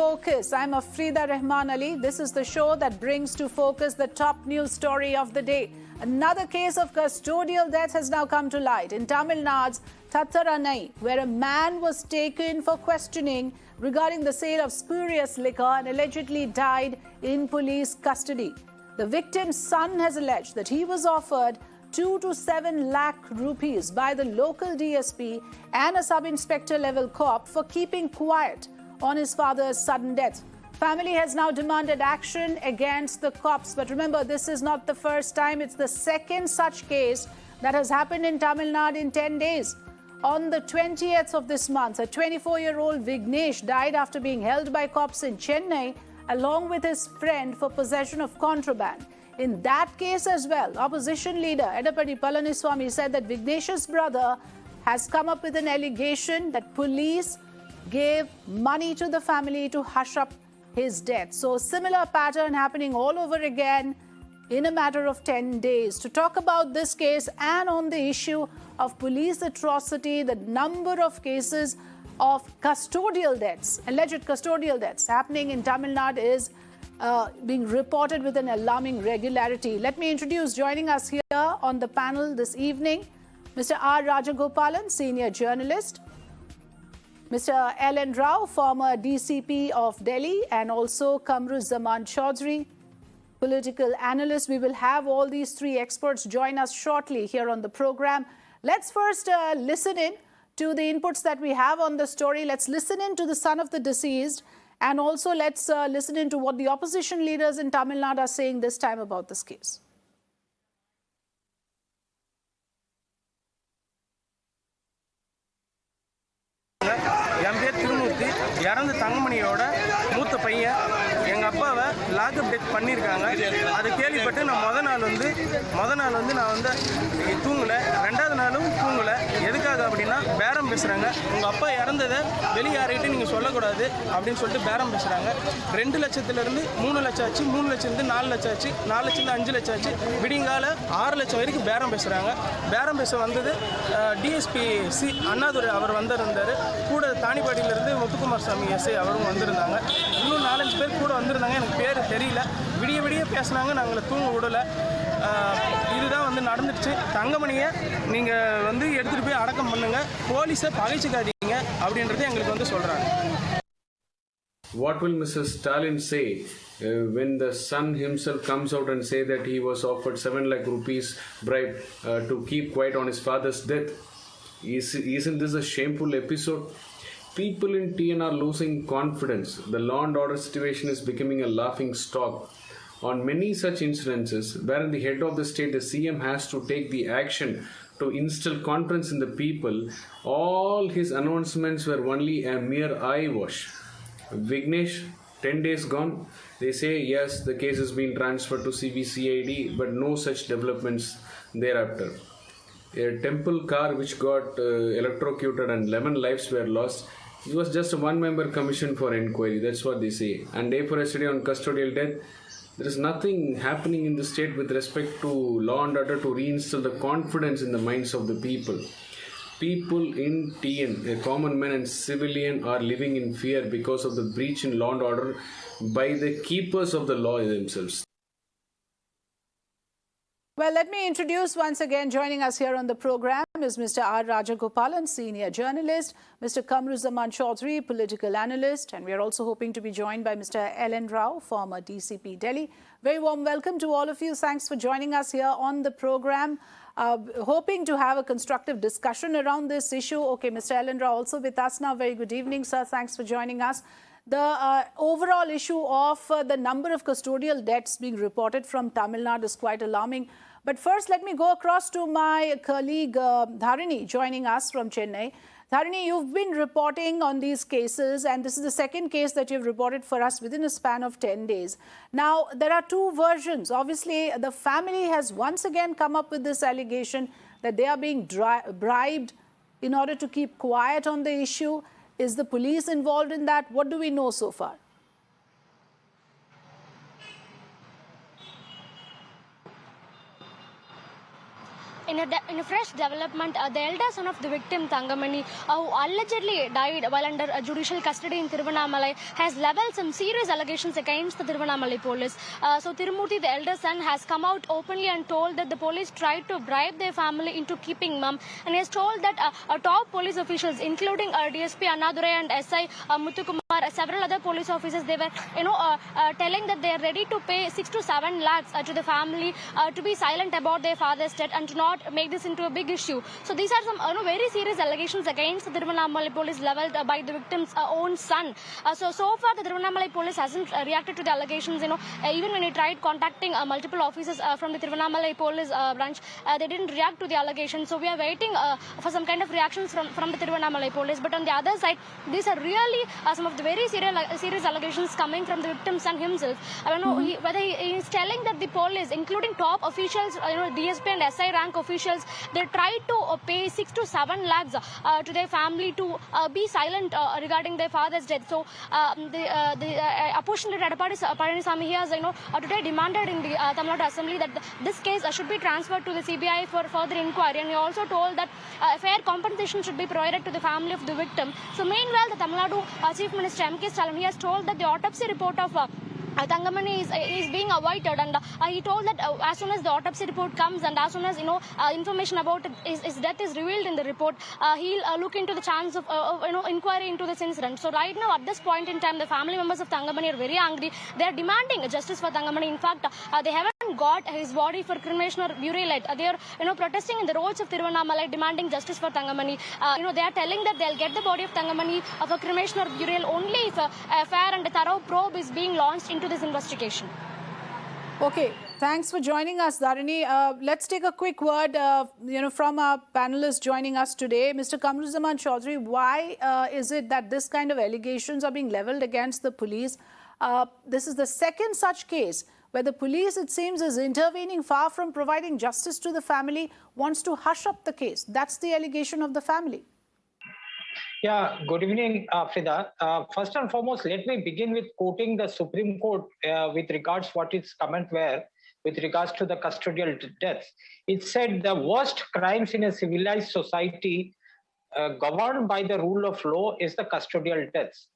Focus. I'm Afrida Rahman Ali. This is the show that brings to focus the top news story of the day. Another case of custodial death has now come to light in Tamil Nadu's Thattaranai, where a man was taken for questioning regarding the sale of spurious liquor and allegedly died in police custody. The victim's son has alleged that he was offered 2 to 7 lakh rupees by the local DSP and a sub-inspector level cop for keeping quiet on his father's sudden death. Family has now demanded action against the cops. But remember, this is not the first time. It's the second such case that has happened in Tamil Nadu in 10 days. On the 20th of this month, a 24-year-old Vignesh died after being held by cops in Chennai along with his friend for possession of contraband. In that case as well, opposition leader Edapadi Palaniswamy said that Vignesh's brother has come up with an allegation that police gave money to the family to hush up his death. So similar pattern happening all over again in a matter of 10 days. To talk about this case and on the issue of police atrocity, the number of cases of custodial deaths, alleged custodial deaths happening in Tamil Nadu is being reported with an alarming regularity. Let me introduce joining us here on the panel this evening, Mr. R. Rajagopalan, senior journalist, Mr. L.N. Rao, former DCP of Delhi, and also Kamruzaman Chaudhary, political analyst. We will have all these three experts join us shortly here on the program. Let's first listen in to the inputs that we have on the story. Let's listen in to the son of the deceased, and also let's listen in to what the opposition leaders in Tamil Nadu are saying this time about this case. என் பேர் திருமூர்த்தி. இறந்த தங்கமணியோட மூத்த பையன் எங்கள் அப்பாவை lockup death பண்ணியிருக்காங்க. அதை கேள்விப்பட்டு நான் மொதல் நாள் வந்து நான் வந்து தூங்கலை, ரெண்டாவது நாளும் தூங்கலை. எதுக்காக அப்படின்னா பேரம் பேசுகிறாங்க. உங்கள் அப்பா இறந்ததை வெளியே யார்கிட்ட நீங்கள் சொல்லக்கூடாது அப்படின்னு சொல்லிட்டு பேரம் பேசுகிறாங்க. 2 லட்சத்துலேருந்து 3 லட்சம் ஆச்சு, 3 லட்சத்துலேருந்து 4 லட்சம் ஆச்சு, 4 லட்சத்துலேருந்து 5 லட்சம் ஆச்சு, விடிங்கால 6 லட்சம் வரைக்கும் பேரம் பேசுகிறாங்க. பேரம் பேச வந்தது டிஎஸ்பி அண்ணாதுரை அவர் வந்திருந்தார். கூட தானிப்பாடியிலேருந்து முத்துக்குமார் சாமி எஸ்ஐ அவரும் வந்திருந்தாங்க. இன்னும் 4-5 பேர் கூட வந்திருந்தாங்க. எனக்கு பேர் தெரியல. விடிய பேசினாங்க. நாங்களை தூங்க விடலை. இதுதான் வந்து நடந்துடுச்சு. தங்கமணியை நீங்கள் வந்து எடுத்துகிட்டு போய் அடக்கம் பண்ணுங்க, போலீஸை பகைச்சிக்காதீங்க அப்படின்றது எங்களுக்கு வந்து சொல்கிறாங்க. What will Mr. Stalin say when the son himself comes out and say that he was offered 7 lakh rupees bribe to keep quiet on his father's death? Isn't this a shameful episode? People in TN are losing confidence. The law and order situation is becoming a laughing stock. On many such incidences, where the head of the state, the CM, has to take the action to instill confidence in the people, all his announcements were only a mere eyewash. Vignesh, 10 days gone, they say yes, the case has been transferred to CBCID, but no such developments thereafter. A temple car which got electrocuted and 11 lives were lost. It was just a one-member commission for inquiry. That's what they say. And day for yesterday on custodial death, there is nothing happening in the state with respect to law and order to reinstill the confidence in the minds of the people. People in TN, a common man and civilian, are living in fear because of the breach in law and order by the keepers of the law themselves. Well, let me introduce once again, joining us here on the program is Mr. R. Rajagopalan, senior journalist, Mr. Kamruzaman Chaudhary, political analyst, and we are also hoping to be joined by Mr. L.N. Rao, former DCP Delhi. Very warm welcome to all of you. Thanks for joining us here on the program. Hoping to have a constructive discussion around this issue. Okay, Mr. L.N. Rao also with us now. Very good evening, sir. Thanks for joining us. The overall issue of the number of custodial deaths being reported from Tamil Nadu is quite alarming. But first, let me go across to my colleague Dharini joining us from Chennai. Thattaranai, you've been reporting on these cases, and this is the second case that you've reported for us within a span of 10 days. Now, there are two versions. Obviously, the family has once again come up with this allegation that they are being bribed in order to keep quiet on the issue. Is the police involved in that? What do we know so far? in a fresh development, the elder son of the victim, Thangamani, who allegedly died while under judicial custody in Tiruvannamalai, has leveled some serious allegations against the Tiruvannamalai police. So Tirumurthy, the elder son, has come out openly and told that the police tried to bribe their family into keeping mum, and he has told that top police officials, including DSP Annadurai and SI Muthukumar, several other police officers, they were telling that they are ready to pay 6 to 7 lakhs to the family to be silent about their father's death and to not make this into a big issue. So these are some very serious allegations against the Tiruvannamalai police leveled by the victim's own son. So far the Tiruvannamalai police hasn't reacted to the allegations. Even when he tried contacting multiple officers from the Tiruvannamalai police branch, they didn't react to the allegations. So we are waiting for some kind of reactions from the Tiruvannamalai police. But on the other side, these are really some of the very serious allegations coming from the victim's son himself. I don't know whether he is telling that the police, including top officials, DSP and SI rank officials, they tried to pay 6 to 7 lakhs to their family to be silent regarding their father's death. So the opposition leader Palanisamy has today demanded in the Tamil Nadu Assembly that this case should be transferred to the CBI for further inquiry, and he also told that fair compensation should be provided to the family of the victim. So meanwhile, the Tamil Nadu Chief Minister M.K. Stalin, he has told that the autopsy report of Thangamani is being awaited, and he told that as soon as the autopsy report comes and as soon as information about his death is revealed in the report, he'll look into the chance of inquiry into this incident. So right now at this point in time, the family members of Thangamani are very angry. They are demanding justice for Thangamani. In fact, they haven't got his body for cremation or burial yet. They are protesting in the roads of Tiruvannamalai, demanding justice for Thangamani. They are telling that they'll get the body of Thangamani for cremation or burial only if a fair and a thorough probe is being launched into this investigation. Okay, thanks for joining us, Dharini. Let's take a quick word, from our panelists joining us today. Mr. Kamruzaman Chaudhary, why is it that this kind of allegations are being leveled against the police? This is the second such case where the police, it seems, is intervening far from providing justice to the family, wants to hush up the case. That's the allegation of the family. Yeah, good evening, Afrida. First and foremost, let me begin with quoting the Supreme Court with regards what its comment were with regards to the custodial deaths. It said the worst crimes in a civilized society governed by the rule of law is the custodial deaths.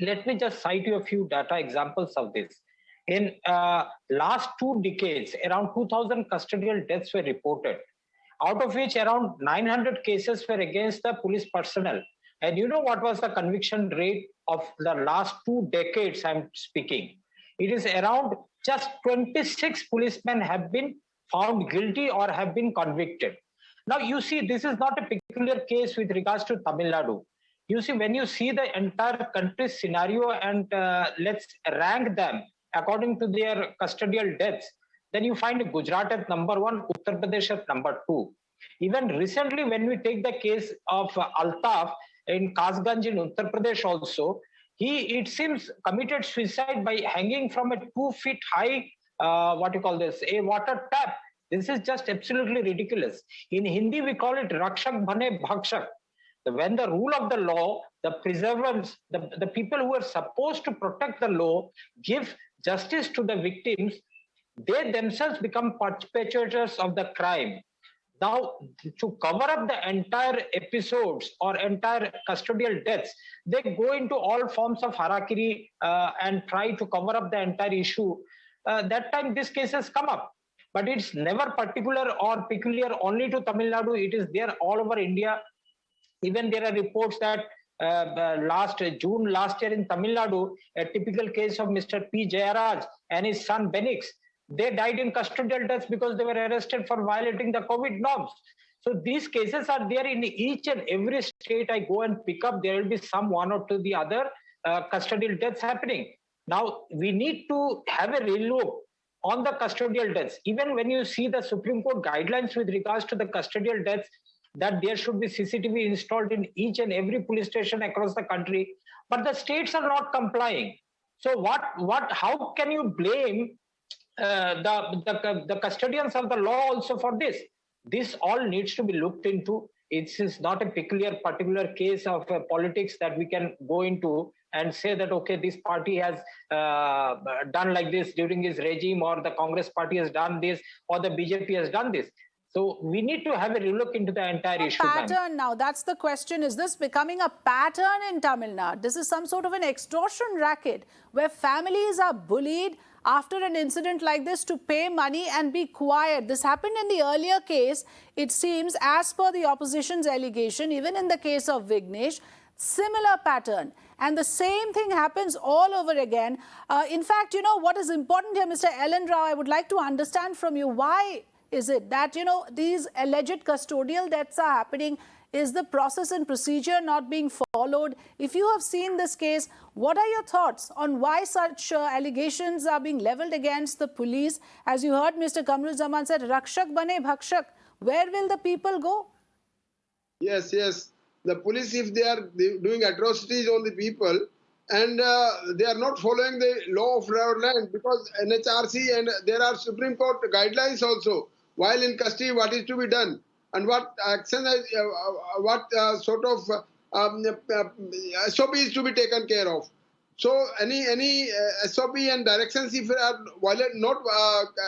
Let me just cite you a few data examples of this. In last 2 decades, around 2,000 custodial deaths were reported, out of which around 900 cases were against the police personnel. And you know what was the conviction rate of the last 2 decades I'm speaking? It is around just 26 policemen have been found guilty or have been convicted. Now you see, this is not a peculiar case with regards to Tamil Nadu. You see, when you see the entire country's scenario and let's rank them according to their custodial deaths, then you find Gujarat at number 1, Uttar Pradesh at number 2. Even recently, when we take the case of Altaf in Kasganj in Uttar Pradesh also, he, it seems, committed suicide by hanging from a 2 feet high, a water tap. This is just absolutely ridiculous. In Hindi, we call it Rakshak Bhane Bhakshak. When the rule of the law, the preservers, the people who are supposed to protect the law, give justice to the victims, they themselves become perpetrators of the crime. Now, to cover up the entire episodes or entire custodial deaths, they go into all forms of harakiri and try to cover up the entire issue. That time, these cases come up. But it's never particular or peculiar only to Tamil Nadu. It is there all over India. Even there are reports that June last year in Tamil Nadu, a typical case of Mr. P. Jayaraj and his son Benix, they died in custodial deaths because they were arrested for violating the COVID norms. So these cases are there in each and every state I go and pick up. There will be some one or two the other custodial deaths happening. Now, we need to have a relook on the custodial deaths. Even when you see the Supreme Court guidelines with regards to the custodial deaths, that there should be CCTV installed in each and every police station across the country, but the states are not complying. So how can you blame the custodians of the law also for this? This all needs to be looked into. It is not a particular case of politics that we can go into and say that, okay, this party has done like this during his regime, or the Congress party has done this, or the BJP has done this. So we need to have a relook into the entire issue. Pattern now, that's the question. Is this becoming a pattern in Tamil Nadu? This is some sort of an extortion racket where families are bullied after an incident like this to pay money and be quiet. This happened in the earlier case, it seems, as per the opposition's allegation, even in the case of Vignesh, similar pattern. And the same thing happens all over again. In fact, you know, what is important here, Mr. Ellen Rao, I would like to understand from you, why is it that, you know, these alleged custodial deaths are happening? Is the process and procedure not being followed? If you have seen this case, what are your thoughts on why such allegations are being levelled against the police? As you heard Mr. Kamruzaman said, Rakshak bane bhakshak. Where will the people go? Yes, yes. The police, if they are doing atrocities on the people and they are not following the law of our land, because NHRC and there are Supreme Court guidelines also, while in custody, what is to be done and what action, what sort of SOP is to be taken care of. So any SOP and directions, if are not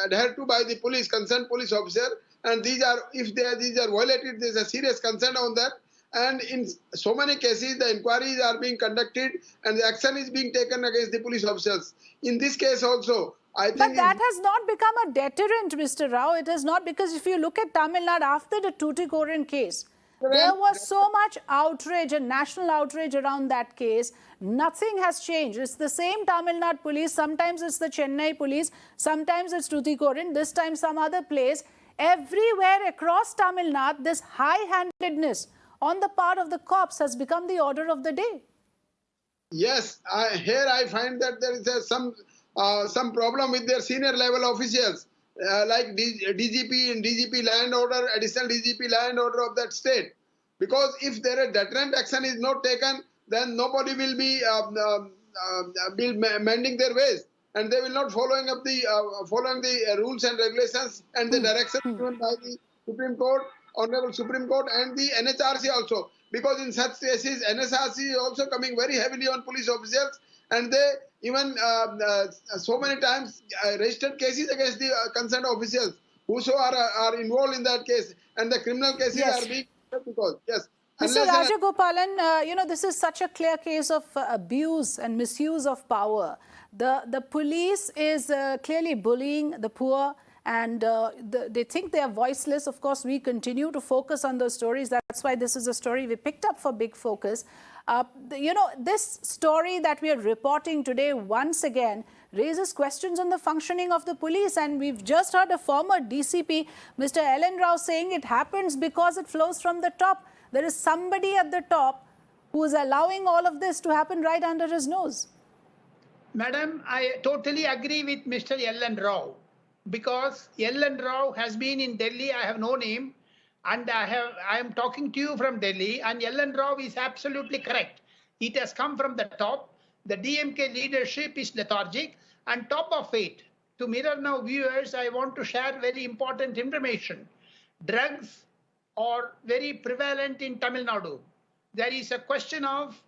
adhered to by the police, concerned police officer, and these are violated, there is a serious concern on that. And in so many cases, the inquiries are being conducted and the action is being taken against the police officers. In this case also, I think... But that has not become a deterrent, Mr. Rao. It has not, because if you look at Tamil Nadu after the Tuticorin case, there was so much outrage and national outrage around that case. Nothing has changed. It's the same Tamil Nadu police. Sometimes it's the Chennai police. Sometimes it's Tuticorin. This time some other place. Everywhere across Tamil Nadu, this high-handedness on the part of the cops has become the order of the day. Yes, here I find that there is some problem with their senior level officials, like DGP and DGP land order, additional DGP land order of that state. Because if there is deterrent action is not taken, then nobody will be mending their ways, and they will not following up the rules and regulations and the directions given by the Supreme Court, Honorable Supreme Court, and the NHRC also. Because in such cases, NHRC is also coming very heavily on police officers, and they even so many times registered cases against the concerned officials whoso are involved in that case, and the criminal cases are being because Mr. Rajagopalan, you know, this is such a clear case of abuse and misuse of power. The police is clearly bullying the poor, and they think they are voiceless. Of course, we continue to focus on those stories. That's why this is a story we picked up for Big Focus. You know, this story that we are reporting today once again raises questions on the functioning of the police. And we've just heard a former DCP, Mr. Ellen Rao, saying it happens because it flows from the top. There is somebody at the top who is allowing all of this to happen right under his nose. Madam, I totally agree with Mr. Ellen Rao, because Ellen Rao has been in Delhi. I have known him, and I am talking to you from Delhi, and Ellen Rao is absolutely correct. It has come from the top. The DMK leadership is lethargic, and top of it, to mirror now viewers, I want to share very important information. Drugs are very prevalent in Tamil Nadu. There is a question of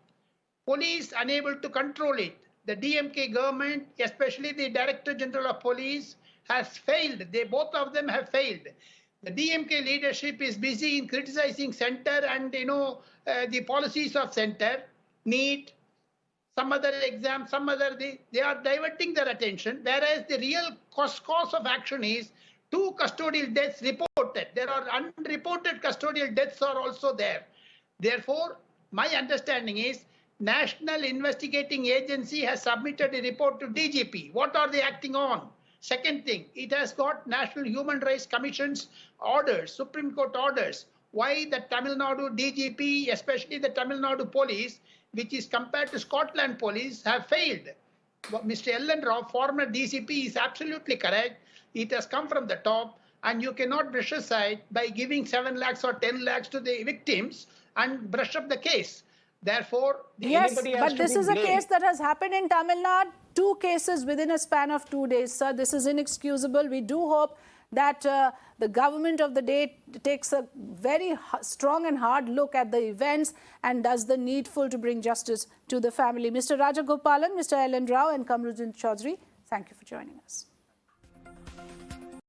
police unable to control it. The DMK government, especially the Director General of Police, has failed. Both of them have failed. The DMK leadership is busy in criticizing center and, you know, the policies of center, NEET, some other exam, some other, they are diverting their attention, whereas the real cause of action is 2 custodial deaths reported. There are unreported custodial deaths are also there. Therefore, my understanding is National Investigating Agency has submitted a report to DGP. What are they acting on? Second thing, it has got National Human Rights Commission's orders, Supreme Court orders. Why the Tamil Nadu DGP, especially the Tamil Nadu police, which is compared to Scotland police, have failed. Mr. Ellen Rao, former DCP, is absolutely correct. It has come from the top, and you cannot brush aside by giving 7 lakhs or 10 lakhs to the victims and brush up the case. Therefore, yes, but this is a case that has happened in Tamil Nadu. 2 cases within a span of 2 days, sir. This is inexcusable. We do hope that the government of the day takes a very strong and hard look at the events and does the needful to bring justice to the family. Mr. Rajagopalan, Mr. Ellen Rao and Kamruddin Chaudhary, thank you for joining us.